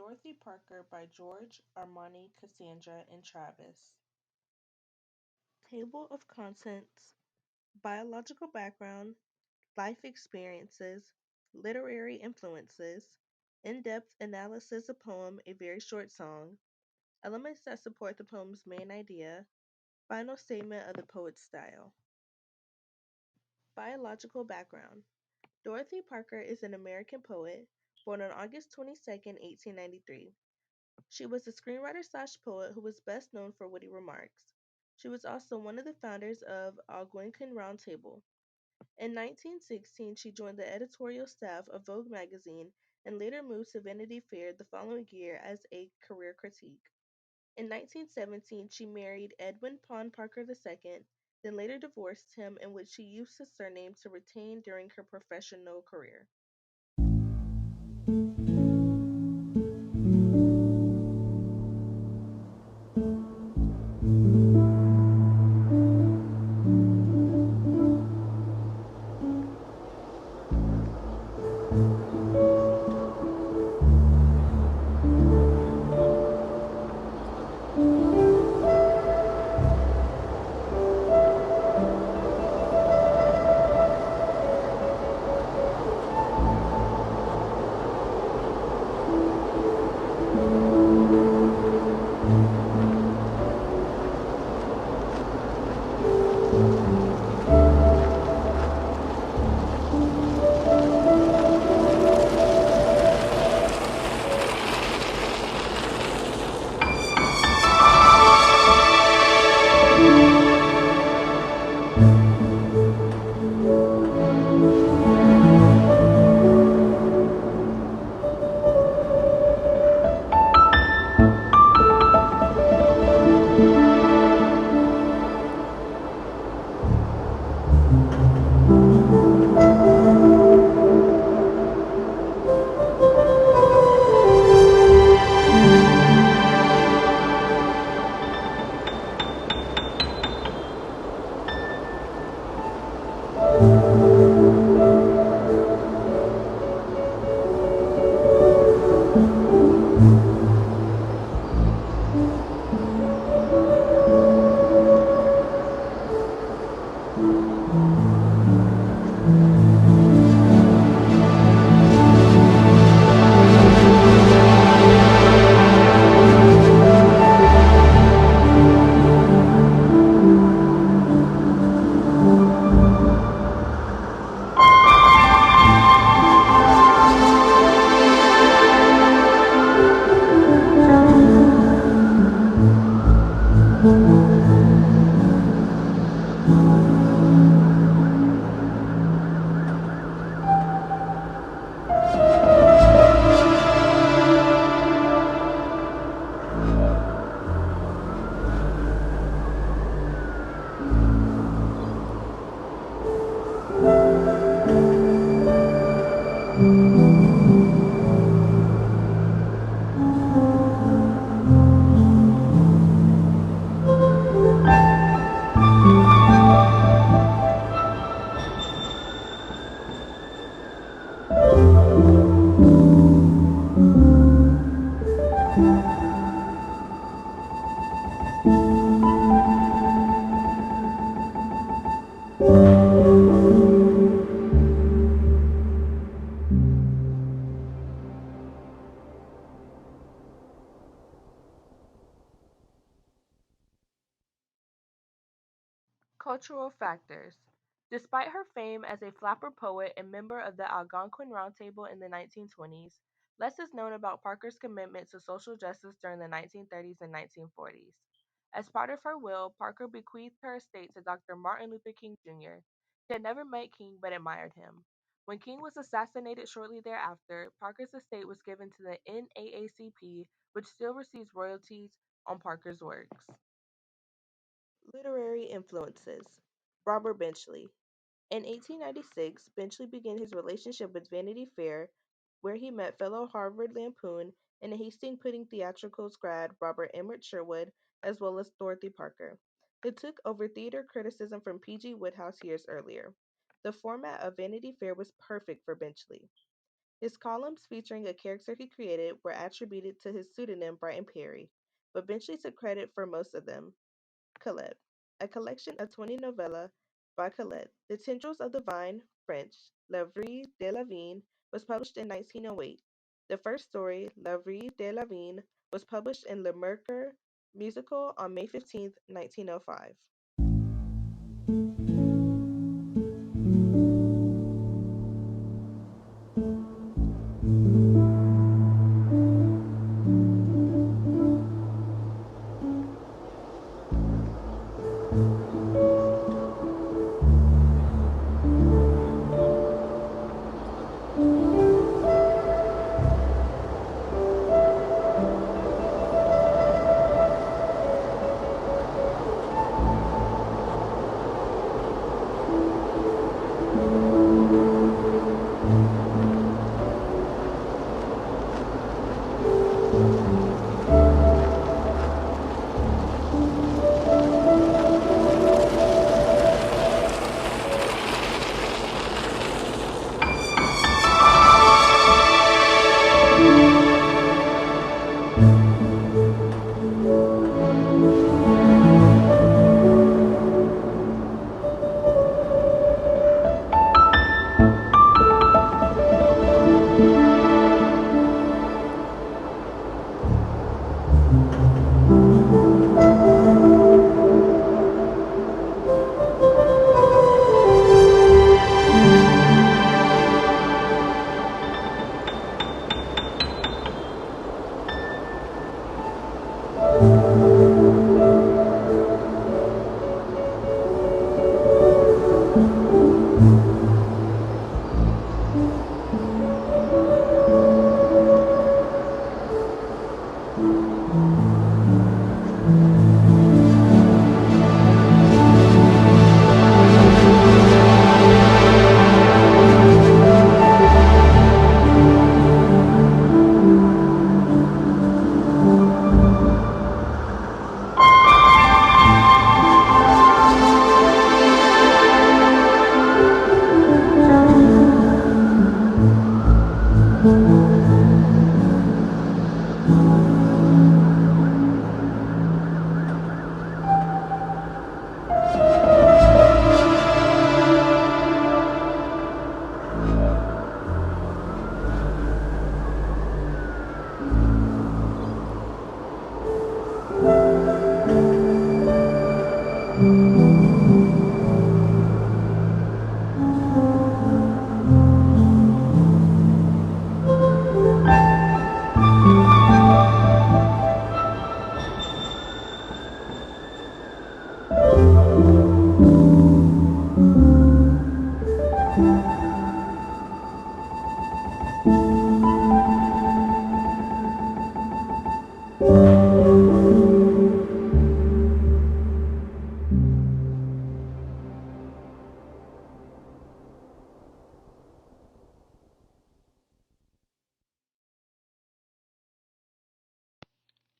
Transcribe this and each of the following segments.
Dorothy Parker by George, Armani, Cassandra, and Travis. Table of contents: biological background, life experiences, literary influences, in depth analysis of poem A Very Short Song, elements that support the poem's main idea, final statement of the poet's style. Biological background: Dorothy Parker is an American poet, born on August 22, 1893. She was a screenwriter/poet who was best known for witty remarks. She was also one of the founders of Algonquin Round Table. In 1916, she joined the editorial staff of Vogue magazine and later moved to Vanity Fair the following year as a career critic. In 1917, she married Edwin Pond Parker II, then later divorced him, in which she used his surname to retain during her professional career. Cultural factors. Despite her fame as a flapper poet and member of the Algonquin Round Table in the 1920s, less is known about Parker's commitment to social justice during the 1930s and 1940s. As part of her will, Parker bequeathed her estate to Dr. Martin Luther King Jr. She had never met King but admired him. When King was assassinated shortly thereafter, Parker's estate was given to the NAACP, which still receives royalties on Parker's works. Literary influences. Robert Benchley. In 1896, Benchley began his relationship with Vanity Fair, where he met fellow Harvard Lampoon and Hastings Pudding theatricals grad Robert Emmett Sherwood, as well as Dorothy Parker, who took over theater criticism from P.G. Wodehouse years earlier. The format of Vanity Fair was perfect for Benchley. His columns featuring a character he created were attributed to his pseudonym Brighton Perry, but eventually took credit for most of them. Colette, a collection of 20 novella by Colette. The Tendrils of the Vine, French, La Vie de la Vigne, was published in 1908. The first story, La Vie de la Vigne, was published in Le Mercure Musical on May 15, 1905.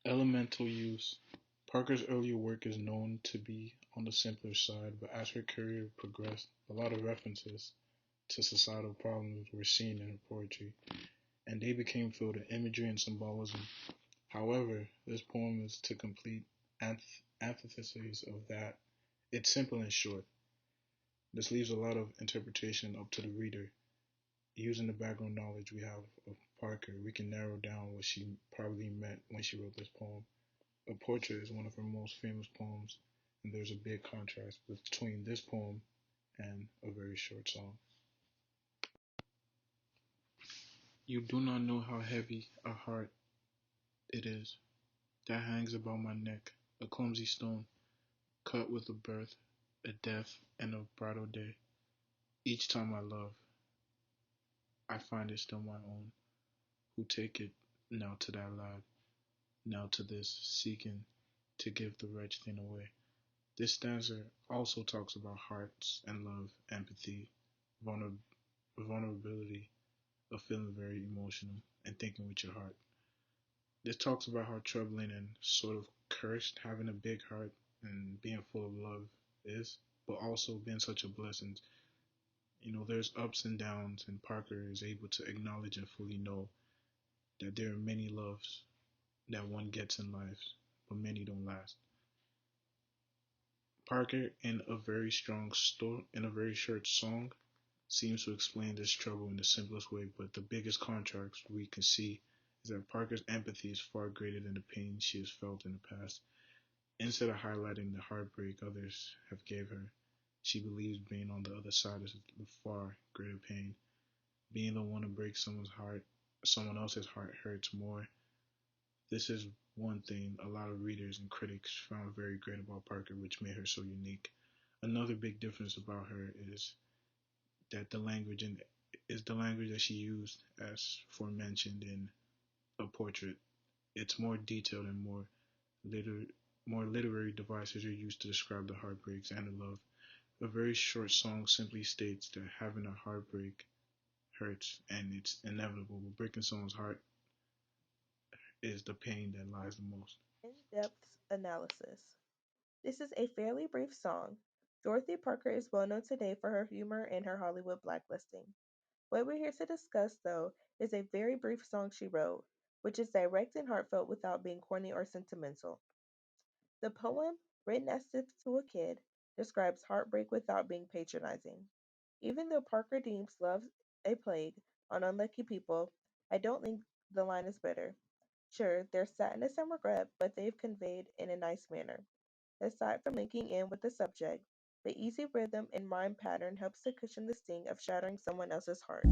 Elemental use. Parker's earlier work is known to be on the simpler side, but as her career progressed, a lot of references to societal problems were seen in her poetry, and they became filled with imagery and symbolism. However, this poem is to complete antithesis of that. It's simple and short. This leaves a lot of interpretation up to the reader. Using the background knowledge we have of Parker, we can narrow down what she probably meant when she wrote this poem. A Portrait is one of her most famous poems, and there's a big contrast between this poem and a very short song. You do not know how heavy a heart it is that hangs about my neck, a clumsy stone, cut with a birth, a death, and a bridal day. Each time I love, I find it still my own, who take it now to that lad, now to this, seeking to give the wretched thing away. This stanza also talks about hearts and love, empathy, vulner- vulnerability, of feeling very emotional and thinking with your heart. This talks about how troubling and sort of cursed having a big heart and being full of love is, but also being such a blessing. There's ups and downs, and Parker is able to acknowledge and fully know that there are many loves that one gets in life, but many don't last. Parker, in a very short song, seems to explain this trouble in the simplest way, but the biggest contrast we can see is that Parker's empathy is far greater than the pain she has felt in the past. Instead of highlighting the heartbreak others have gave her, she believes being on the other side is the far greater pain. Being the one to break someone else's heart hurts more. This is one thing a lot of readers and critics found very great about Parker, which made her so unique. Another big difference about her that the language in is the language that she used as forementioned in A Portrait. It's more detailed and liter- more literary devices are used to describe the heartbreaks and the love. A very short song simply states that having a heartbreak hurts and it's inevitable, but breaking someone's heart is the pain that lies the most. In-depth analysis. This is a fairly brief song. Dorothy Parker is well known today for her humor and her Hollywood blacklisting. What we're here to discuss, though, is a very brief song she wrote, which is direct and heartfelt without being corny or sentimental. The poem, written as if to a kid, describes heartbreak without being patronizing. Even though Parker deems love a plague on unlucky people, I don't think the line is bitter. Sure, there's sadness and regret, but they've conveyed in a nice manner. Aside from linking in with the subject, the easy rhythm and rhyme pattern helps to cushion the sting of shattering someone else's heart.